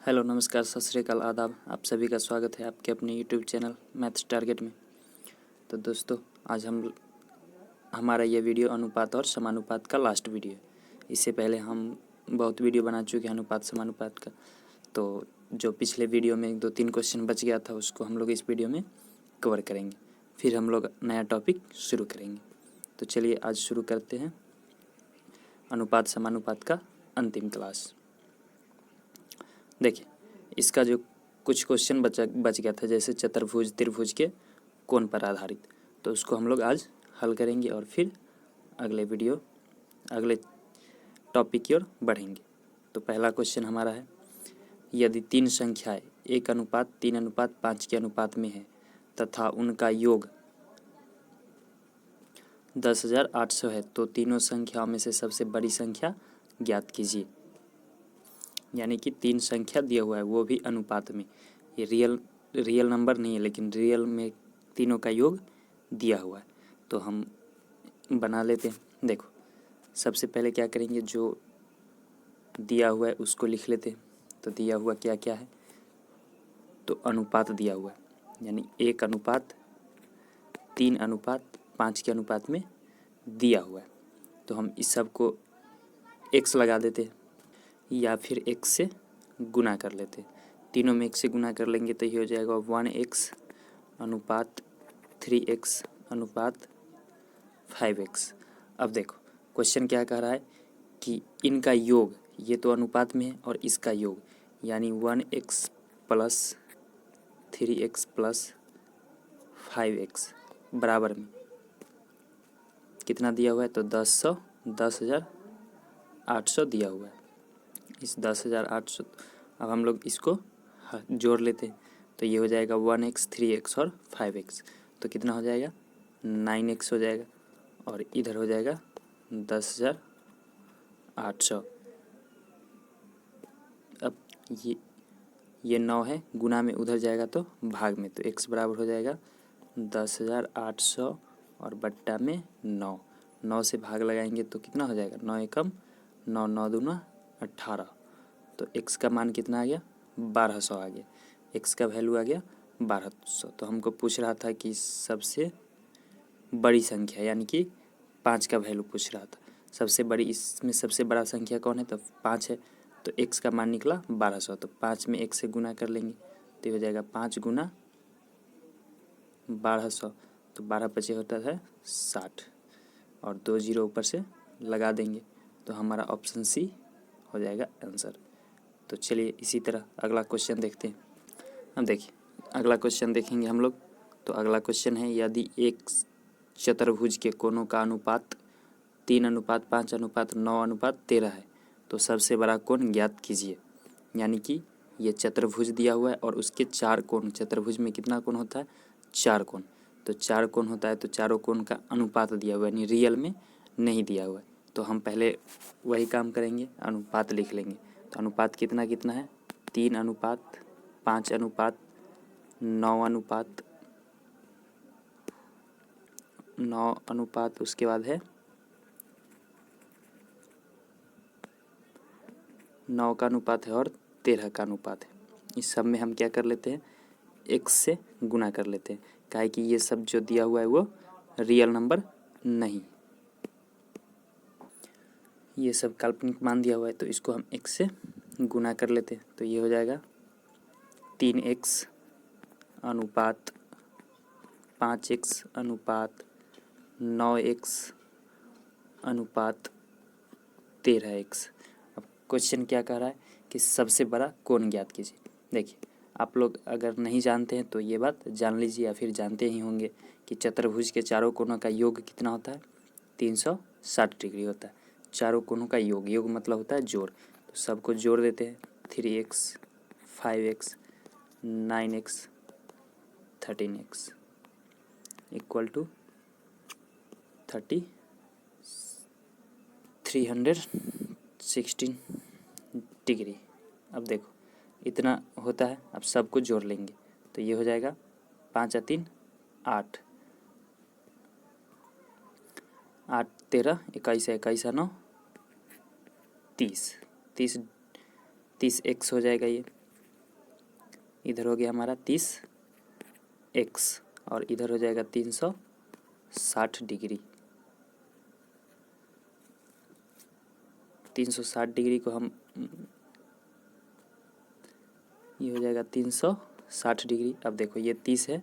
Hello, नमस्कार, सत श्री अकाल, आदाब। आप सभी का स्वागत है आपके अपने यूट्यूब चैनल मैथ्स टारगेट में। तो दोस्तों, आज हमारा ये वीडियो अनुपात और समानुपात का लास्ट वीडियो है। इससे पहले हम बहुत वीडियो बना चुके हैं अनुपात समानुपात का। तो जो पिछले वीडियो में 2-3 क्वेश्चन बच गया था उसको हम लोग इस वीडियो में कवर करेंगे। फिर हम लोग नया टॉपिक शुरू करेंगे। तो चलिए आज शुरू करते हैं अनुपात समानुपात का अंतिम क्लास। देखिए, इसका जो कुछ क्वेश्चन बच गया था, जैसे चतुर्भुज त्रिभुज के कोण पर आधारित, तो उसको हम लोग आज हल करेंगे और फिर अगले टॉपिक की ओर बढ़ेंगे। तो पहला क्वेश्चन हमारा है, यदि 3 संख्याएं 1:3:5 के अनुपात में है तथा उनका योग 10,800 है, तो तीनों संख्याओं में से सबसे बड़ी संख्या ज्ञात कीजिए। यानी कि 3 संख्या दिया हुआ है, वो भी अनुपात में। ये रियल नंबर नहीं है, लेकिन रियल में तीनों का योग दिया हुआ है। तो हम बना लेते हैं। देखो, सबसे पहले क्या करेंगे, जो दिया हुआ है उसको लिख लेते हैं। तो दिया हुआ क्या क्या है, तो अनुपात दिया हुआ है, यानी 1:3:5 के अनुपात में दिया हुआ है। तो हम इस सब को x लगा देते हैं या फिर x से गुना कर लेते हैं। तीनों में 1 से गुना कर लेंगे तो ये हो जाएगा 1x अनुपात 3x अनुपात 5x। अब देखो क्वेश्चन क्या कह रहा है कि इनका योग, ये तो अनुपात में है, और इसका योग यानी 1x plus 3x plus 5x बराबर में कितना दिया हुआ है, तो 10,800 दिया हुआ है। इस 10,800 अब हम लोग इसको जोड़ लेते हैं। तो ये हो जाएगा 1x 3x और 5x, तो कितना हो जाएगा 9x हो जाएगा, और इधर हो जाएगा 10,800। अब ये 9 है, गुना में उधर जाएगा तो भाग में, तो x बराबर हो जाएगा 10,800 और बट्टा में 9 से भाग लगाएंगे तो कितना हो जाएगा 9 एकम 9, 9 दूना 18। तो x का मान कितना आ गया 1200 आ गया। x का वैल्यू आ गया 1200। तो हमको पूछ रहा था कि सबसे बड़ी संख्या, यानी कि 5 का वैल्यू पूछ रहा था। सबसे बड़ी, इसमें सबसे बड़ा संख्या कौन है, तो 5 है। तो x का मान निकला 1200। तो 5 में 1 से गुना कर लेंगे तो हो जाएगा 5 गुना 1200। तो 12 पचे होता है 60, और 2 जीरो ऊपर से लगा देंगे तो हमारा ऑप्शन सी हो जाएगा आंसर। तो चलिए इसी तरह अगला क्वेश्चन देखते हैं। अब देखिए, अगला क्वेश्चन देखेंगे हम लोग। तो अगला क्वेश्चन है, यदि एक चतुर्भुज के कोणों का अनुपात 3:5:9:13 है तो सबसे बड़ा कोण ज्ञात कीजिए। यानी कि ये चतुर्भुज दिया हुआ है और उसके 4 कोण, चतुर्भुज में कितना कोण होता है 4 कोण। तो 4 कोण होता है, तो चारों कोण का अनुपात दिया हुआ है, यानी रियल में नहीं दिया हुआ है। तो हम पहले वही काम करेंगे, अनुपात लिख लेंगे। तो अनुपात कितना कितना है 3:5:9:9, उसके बाद है 9 का अनुपात है और 13 का अनुपात है। इस सब में हम क्या कर लेते हैं, x से गुना कर लेते हैं, काहे कि ये सब जो दिया हुआ है वो रियल नंबर नहीं, ये सब काल्पनिक मान दिया हुआ है। तो इसको हम x से गुना कर लेते हैं। तो ये हो जाएगा 3x अनुपात 5x अनुपात 9x अनुपात 13x। अब क्वेश्चन क्या कह रहा है कि सबसे बड़ा कोण ज्ञात कीजिए। देखिए, आप लोग अगर नहीं जानते हैं तो ये बात जान लीजिए, या फिर जानते ही होंगे कि चतुर्भुज के चारों कोणों का योग कितना होता है 360 डिग्री होता है। चारों कोणों का योग मतलब होता है जोड़। तो सबको जोड़ देते हैं, 3x 5x 9x 13x equal to 316 degree. अब देखो इतना होता है, अब सबको जोड़ लेंगे तो ये हो जाएगा 5 और 3 8, 8 13 21 21 और 9 30, 30 30 x हो जाएगा ये, इधर हो गया हमारा 30x और इधर हो जाएगा 360 डिग्री। 360 डिग्री को हम, ये हो जाएगा 360 डिग्री। अब देखो ये 30 है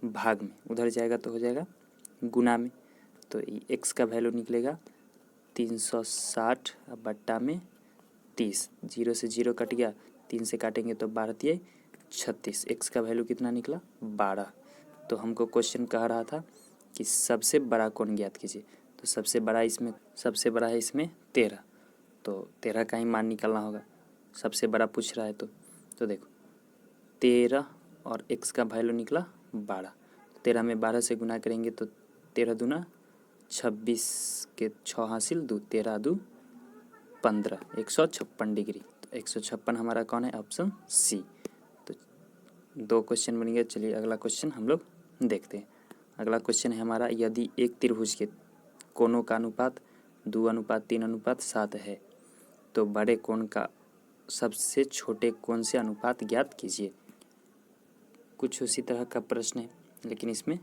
भाग में, उधर जाएगा तो हो जाएगा गुना में, तो x का वैल्यू निकलेगा 360 बट्टा में 30। 0 से 0 कट गया, 3 से काटेंगे तो 12 36। x का वैल्यू कितना निकला 12। तो हमको क्वेश्चन कह रहा था कि सबसे बड़ा कोण ज्ञात कीजिए, तो सबसे बड़ा है इसमें 13, तो 13 का ही मान निकालना होगा, सबसे बड़ा पूछ रहा है तो देखो 13 और x का वैल्यू निकला 12। 13 में 12 से गुना करेंगे तो 13 दूना 26 के 6 हासिल 2, 13 2 15, 156 डिग्री। तो 156 हमारा कौन है, ऑप्शन सी। तो 2 क्वेश्चन बन गया। चलिए अगला क्वेश्चन हम लोग देखते हैं। अगला क्वेश्चन है हमारा, यदि एक त्रिभुज के कोणों का अनुपात 2:3:7 है तो बड़े कोण का सबसे छोटे कोण से अनुपात ज्ञात कीजिए। कुछ उसी तरह का प्रश्न है, लेकिन इसमें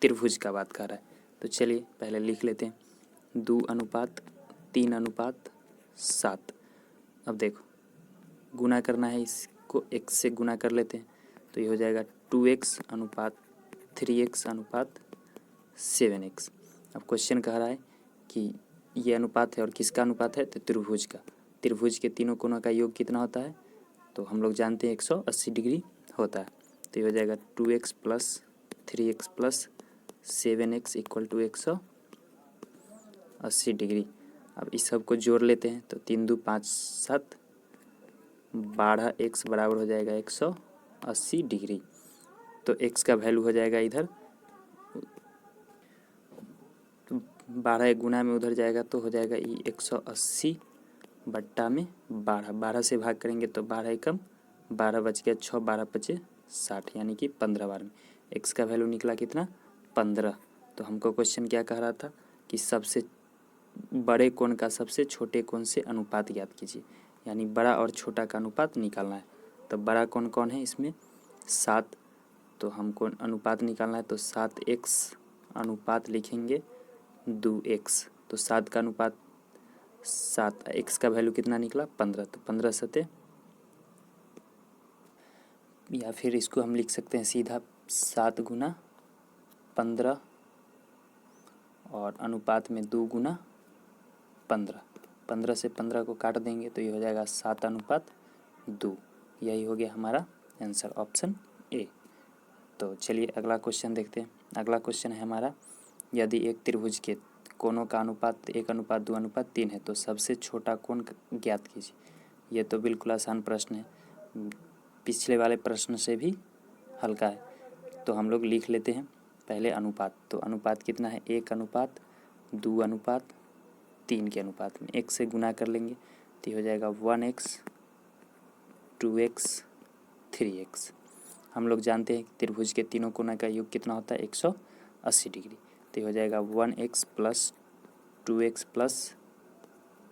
त्रिभुज का बात कर रहा है। तो चलिए पहले लिख लेते हैं 2:3:7। अब देखो गुना करना है, इसको x से गुना कर लेते हैं, तो ये हो जाएगा 2x:3x:7x। अब क्वेश्चन कह रहा है कि ये अनुपात है और किसका अनुपात है, तो त्रिभुज का। त्रिभुज के तीनों कोणों का योग कितना होता है, तो हम लोग जानते हैं 180 डिग्री होता है। तो ये हो जाएगा 2x + 3x + 7x = 180 डिग्री। अब इस सब को जोड़ लेते हैं, तो 3 2 5 7 12x बराबर हो जाएगा 180 डिग्री। तो x का वैल्यू हो जाएगा इधर, तो 12 गुना में उधर जाएगा तो हो जाएगा ये 180 बट्टा में 12। 12 से भाग करेंगे तो 12 कम 12 बच गया 6, 12 × 5 = 60, यानी कि 15 बार में x का वैल्यू निकला कितना 15। तो हमको क्वेश्चन क्या कह रहा था कि सबसे बड़े कोण का सबसे छोटे कोण से अनुपात ज्ञात कीजिए, यानी बड़ा और छोटा का अनुपात निकालना है। तो बड़ा कोण कौन है इसमें 7, तो हमको अनुपात निकालना है, तो 7x अनुपात लिखेंगे 2x। तो 7 का अनुपात 7, x का वैल्यू कितना निकला 15, तो 15 सते, या फिर इसको हम लिख सकते हैं सीधा 7 × 15 और अनुपात में 2 × 15। 15 से 15 को काट देंगे तो ये हो जाएगा 7:2। यही हो गया हमारा आंसर, ऑप्शन ए। तो चलिए अगला क्वेश्चन देखते हैं। अगला क्वेश्चन है हमारा, यदि एक त्रिभुज के कोणों का अनुपात 1:2:3 है तो सबसे छोटा कोण ज्ञात कीजिए। ये तो बिल्कुल आसान प्रश्न है, पिछले वाले प्रश्न से भी हल्का है। तो हम लोग लिख लेते हैं पहले अनुपात। तो अनुपात कितना है 1:2:3 के अनुपात में 1 से गुना कर लेंगे तो हो जाएगा 1x 2x 3x। हम लोग जानते हैं कि त्रिभुज के तीनों कोणों का योग कितना होता है 180 डिग्री। तो हो जाएगा 1x + 2x +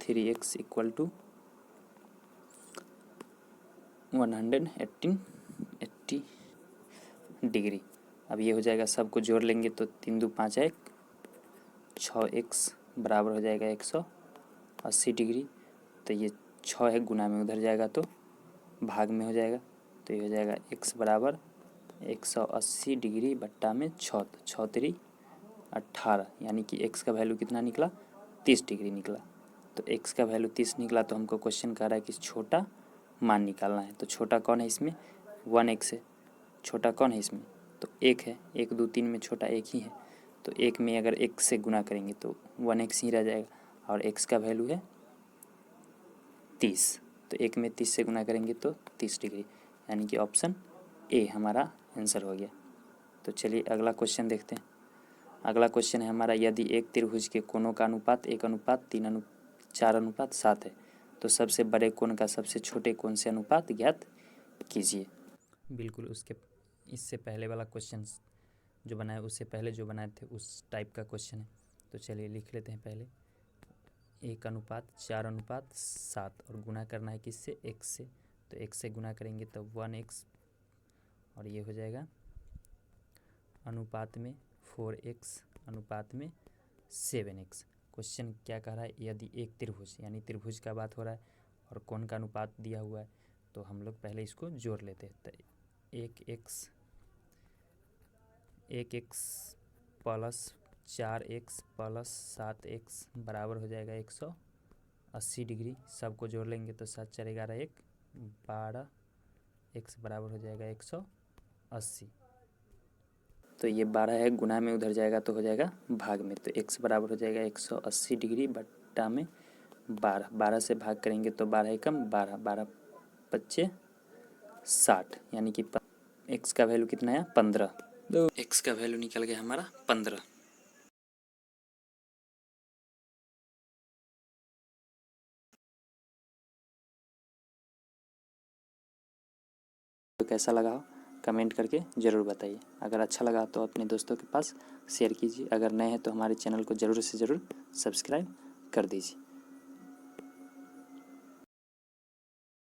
3x = 180 डिग्री। अब ये हो जाएगा, सबको जोड़ लेंगे तो 3 2 5 1 6x बराबर हो जाएगा 180 डिग्री। तो ये 6 है, गुना में उधर जाएगा तो भाग में हो जाएगा, तो ये हो जाएगा x बराबर 180 डिग्री बट्टा में 6, तो 6 3 18, यानी कि x का वैल्यू कितना निकला 30 डिग्री निकला। तो x का वैल्यू 30 निकला, तो हमको क्वेश्चन कह रहा है कि छोटा मान निकालना है। तो छोटा कौन है इसमें 1x है, छोटा कौन है इसमें, तो 1 है। 1 2 3 में छोटा 1 ही है, तो 1 में अगर 1 से गुना करेंगे तो 1x ही रह जाएगा, और x का वैल्यू है 30। तो 1 में 30 से गुना करेंगे तो 30 डिग्री, यानी कि ऑप्शन ए हमारा आंसर हो गया। तो चलिए अगला क्वेश्चन देखते हैं। अगला क्वेश्चन है हमारा, यदि एक त्रिभुज के कोणों का अनुपात 1:3:4:7 है तो सबसे बड़े कोण का सबसे छोटे कोण से अनुपात ज्ञात कीजिए। बिल्कुल इससे पहले वाला क्वेश्चन जो बनाया, उससे पहले जो बनाए थे उस टाइप का क्वेश्चन है। तो चलिए लिख लेते हैं पहले 1:4:7 और गुना करना है किससे x से। तो x से गुना करेंगे तो 1x और ये हो जाएगा अनुपात में 4x अनुपात में 7x। क्वेश्चन क्या कह रहा है, यदि एक त्रिभुज यानी त्रिभुज का बात हो रहा है और कोण का अनुपात दिया हुआ है, तो हम लोग पहले इसको जोड़ लेते हैं। तो 1x plus 4x plus 7x बराबर हो जाएगा 180 डिग्री। सबको जोड़ लेंगे तो 7 4 11 1 12x बराबर हो जाएगा 180। तो ये 12 है, गुना में उधर जाएगा तो हो जाएगा भाग में। तो x बराबर हो जाएगा 180 डिग्री बट्टा में 12। 12 से भाग करेंगे तो 12 एकम 12, 12 पच्चे 60, यानी कि x का वैल्यू कितना है 15। x का वैल्यू निकल गया हमारा 15। तो कैसा लगा हो कमेंट करके ज़रूर बताइए। अगर अच्छा लगा तो अपने दोस्तों के पास शेयर कीजिए। अगर नए हैं तो हमारे चैनल को ज़रूर से ज़रूर सब्सक्राइब कर दीजिए।